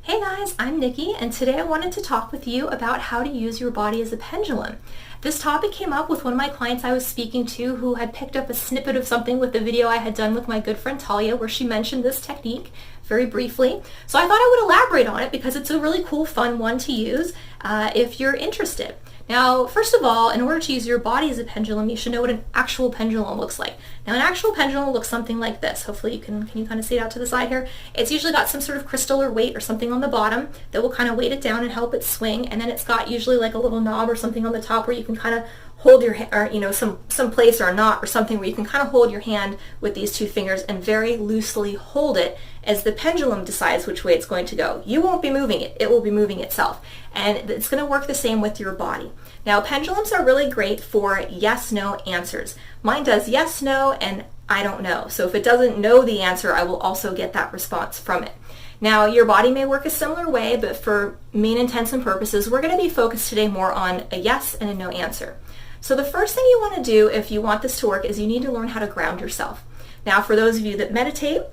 Hey guys, I'm Nikki, and today I wanted to talk with you about how to use your body as a pendulum. This topic came up with one of my clients I was speaking to who had picked up a snippet of something with the video I had done with my good friend Talia where she mentioned this technique very briefly. So I thought I would elaborate on it because it's a really cool, fun one to use if you're interested. Now, first of all, in order to use your body as a pendulum, you should know what an actual pendulum looks like. Now, an actual pendulum looks something like this. Hopefully can you kind of see it out to the side here? It's usually got some sort of crystal or weight or something on the bottom that will kind of weight it down and help it swing. And then it's got usually like a little knob or something on the top where you can kind of hold your hand, or some place or a knot or something where you can kind of hold your hand with these two fingers and very loosely hold it as the pendulum decides which way it's going to go. You won't be moving it, it will be moving itself. And it's going to work the same with your body. Now, pendulums are really great for yes-no answers. Mine does yes, no, and I don't know. So if it doesn't know the answer, I will also get that response from it. Now, your body may work a similar way, but for main intents and purposes, we're going to be focused today more on a yes and a no answer. So the first thing you want to do if you want this to work is you need to learn how to ground yourself. Now, for those of you that meditate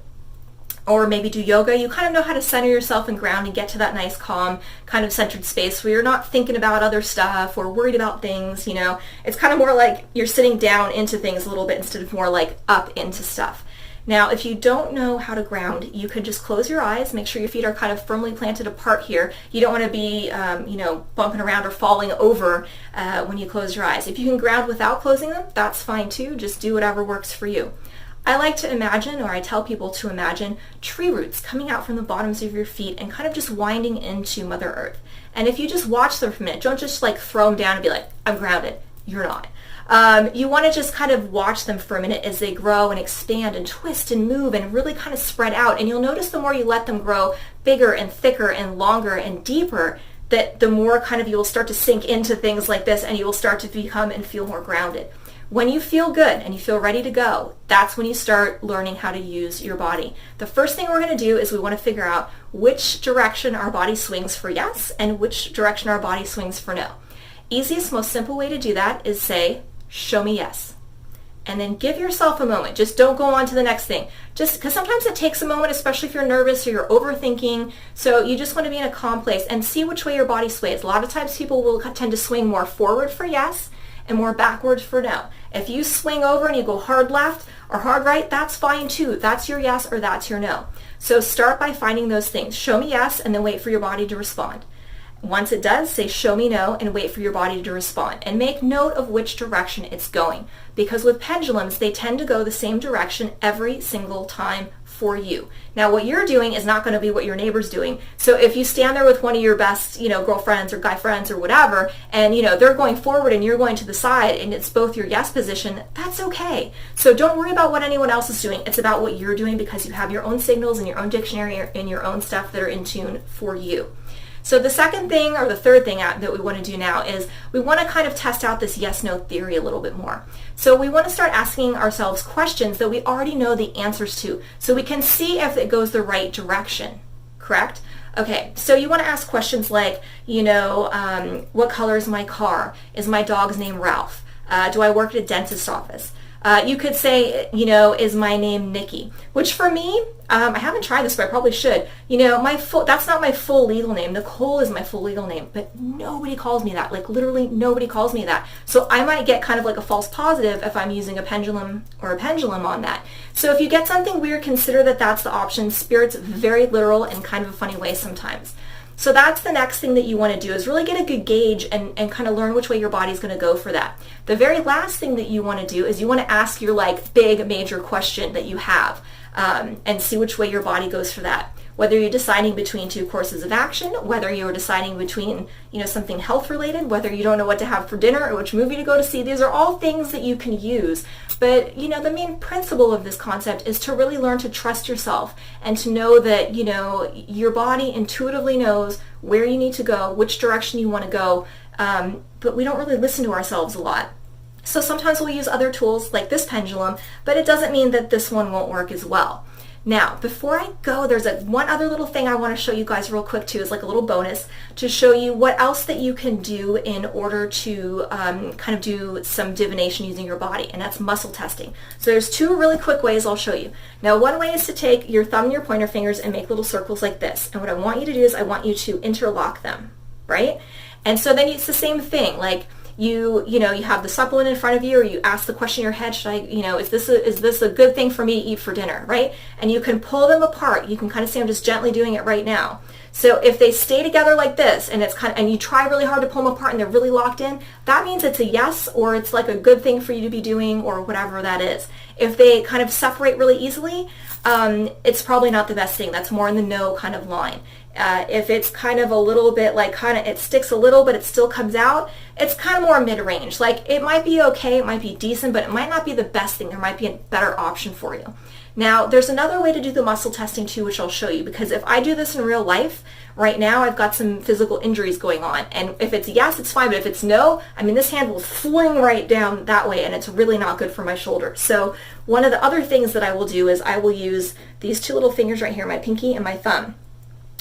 or maybe do yoga, you kind of know how to center yourself and ground and get to that nice, calm, kind of centered space where you're not thinking about other stuff or worried about things, It's kind of more like you're sitting down into things a little bit instead of more like up into stuff. Now, if you don't know how to ground, you can just close your eyes, make sure your feet are kind of firmly planted apart here. You don't want to be, bumping around or falling over when you close your eyes. If you can ground without closing them, that's fine too. Just do whatever works for you. I like to imagine, or I tell people to imagine, tree roots coming out from the bottoms of your feet and kind of just winding into Mother Earth. And if you just watch them for a minute, don't just like throw them down and be like, I'm grounded. You're not. You want to just kind of watch them for a minute as they grow and expand and twist and move and really kind of spread out. And you'll notice the more you let them grow bigger and thicker and longer and deeper, that the more kind of you will start to sink into things like this and you will start to become and feel more grounded. When you feel good and you feel ready to go, that's when you start learning how to use your body. The first thing we're going to do is we want to figure out which direction our body swings for yes and which direction our body swings for no. Easiest, most simple way to do that is say, show me yes. And then give yourself a moment. Just don't go on to the next thing. Just because sometimes it takes a moment, especially if you're nervous or you're overthinking. So you just want to be in a calm place and see which way your body sways. A lot of times people will tend to swing more forward for yes and more backwards for no. If you swing over and you go hard left or hard right, that's fine too. That's your yes or that's your no. So start by finding those things. Show me yes and then wait for your body to respond. Once it does, say show me no and wait for your body to respond. And make note of which direction it's going. Because with pendulums, they tend to go the same direction every single time for you. Now, what you're doing is not going to be what your neighbor's doing. So if you stand there with one of your best, girlfriends or guy friends or whatever, and, they're going forward and you're going to the side and it's both your yes position, that's okay. So don't worry about what anyone else is doing. It's about what you're doing because you have your own signals and your own dictionary and your own stuff that are in tune for you. So the second thing or the third thing that we want to do now is we want to kind of test out this yes-no theory a little bit more. So we want to start asking ourselves questions that we already know the answers to so we can see if it goes the right direction, correct? Okay, so you want to ask questions like, what color is my car? Is my dog's name Ralph? Do I work at a dentist's office? You could say, is my name Nikki? Which for me, I haven't tried this, but I probably should. That's not my full legal name. Nicole is my full legal name, but nobody calls me that. Like literally nobody calls me that. So I might get kind of like a false positive if I'm using a pendulum or a pendulum on that. So if you get something weird, consider that that's the option. Spirit's very literal in kind of a funny way sometimes. So that's the next thing that you want to do is really get a good gauge and kind of learn which way your body's going to go for that. The very last thing that you want to do is you want to ask your big major question that you have and see which way your body goes for that. Whether you're deciding between two courses of action, whether you're deciding between something health related, whether you don't know what to have for dinner or which movie to go to see, these are all things that you can use. But the main principle of this concept is to really learn to trust yourself and to know that your body intuitively knows where you need to go, which direction you want to go, but we don't really listen to ourselves a lot. So sometimes we'll use other tools like this pendulum, but it doesn't mean that this one won't work as well. Now, before I go, there's one other little thing I want to show you guys real quick too, is like a little bonus to show you what else that you can do in order to kind of do some divination using your body, and that's muscle testing. So there's two really quick ways I'll show you. Now, one way is to take your thumb and your pointer fingers and make little circles like this. And what I want you to do is I want you to interlock them, right? And so then it's the same thing, like you have the supplement in front of you, or you ask the question in your head, should I, is this a good thing for me to eat for dinner, right? And you can pull them apart. You can kind of see I'm just gently doing it right now. So if they stay together like this, and and you try really hard to pull them apart and they're really locked in, that means it's a yes, or it's like a good thing for you to be doing, or whatever that is. If they kind of separate really easily, it's probably not the best thing. That's more in the no kind of line. If it's kind of a little bit like it sticks a little but it still comes out, it's kind of more mid-range. Like it might be okay, it might be decent, but it might not be the best thing. There might be a better option for you. Now, there's another way to do the muscle testing too, which I'll show you, because if I do this in real life, right now I've got some physical injuries going on, and if it's yes, it's fine, but if it's no, I mean, this hand will fling right down that way, and it's really not good for my shoulder. So one of the other things that I will do is I will use these two little fingers right here, my pinky and my thumb.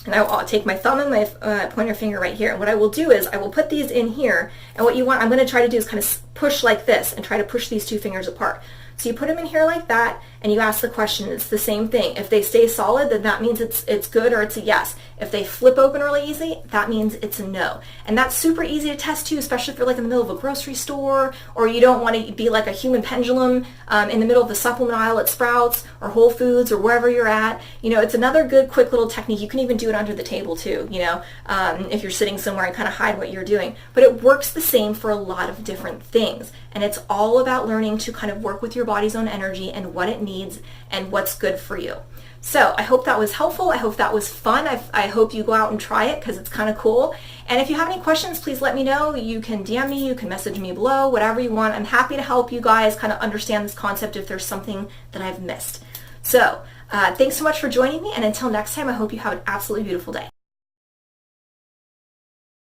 And I'll take my thumb and my pointer finger right here. And what I will do is I will put these in here. And what I'm going to try to do is kind of push like this and try to push these two fingers apart. So you put them in here like that, and you ask the question. It's the same thing. If they stay solid, then that means it's good, or it's a yes. If they flip open really easy, that means it's a no. And that's super easy to test too, especially if you're like in the middle of a grocery store, or you don't want to be like a human pendulum in the middle of the supplement aisle at Sprouts or Whole Foods or wherever you're at. It's another good quick little technique. You can even do it under the table too, if you're sitting somewhere and kind of hide what you're doing. But it works the same for a lot of different things. And it's all about learning to kind of work with your body's own energy and what it needs and what's good for you. So I hope that was helpful. I hope that was fun. I hope you go out and try it, because it's kind of cool. And if you have any questions, please let me know. You can DM me, you can message me below, whatever you want. I'm happy to help you guys kind of understand this concept if there's something that I've missed. So thanks so much for joining me, and until next time, I hope you have an absolutely beautiful day.